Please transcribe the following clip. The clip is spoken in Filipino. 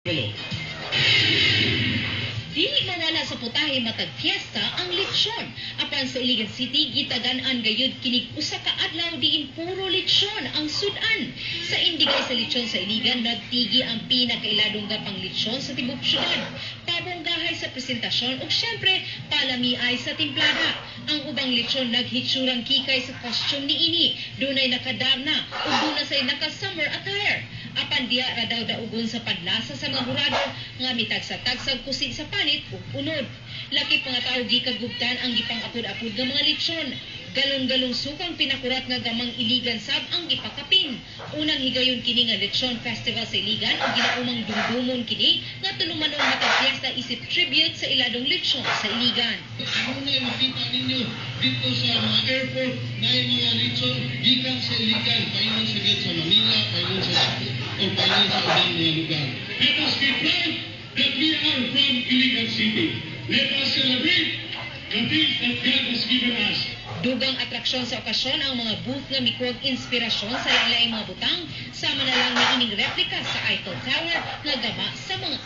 Dili mawala sa putahe matag fiesta ang lechon. Apan sa Iligan City, gitagan-an gayud kinig usa ka adlaw diin puro lechon ang sudan. Sa indigay sa lechon sa Iligan, nagtigi ang pinakailadong gapang lechon sa tibok syudad. Pabonggahay sa presentasyon ug syempre palamiay sa timplada. Ang ubang lechon naghitsurang kikay sa costume niini. Dunay nakadarna ug duna say naka-summer attire. Apan diya ra daw daugon sa padlasa sa mga hurado nga mitagsa-tagsag kusig sa panit ug unod. Laki pa nga tawo gikagubtan ang gipang-apod-apod nga mga lechon. Galong-galong sukang pinakurat nga gamang Iligan sab ang gipakapin. Unang higayon kini nga Lechon Festival sa Iligan ug ginaumang dumdumon kini nga tulumanong matag fiesta isip tribute sa iladong lechon sa Iligan. Ano na makita ninyo dito sa mga airport na yung mga lechon gikan sa Iligan, paingon sa sa Manila, paingon sa Cebu, o paingon sa ibang mga lugar. Let us be proud that we are from Iligan City. Let us celebrate the things that God has given us. Dugang atraksyon sa okasyon ang mga booth nga mikuwag inspirasyon sa lain-laing mga butang, sama na lang na ining replika sa Eiffel Tower nga gama sa mga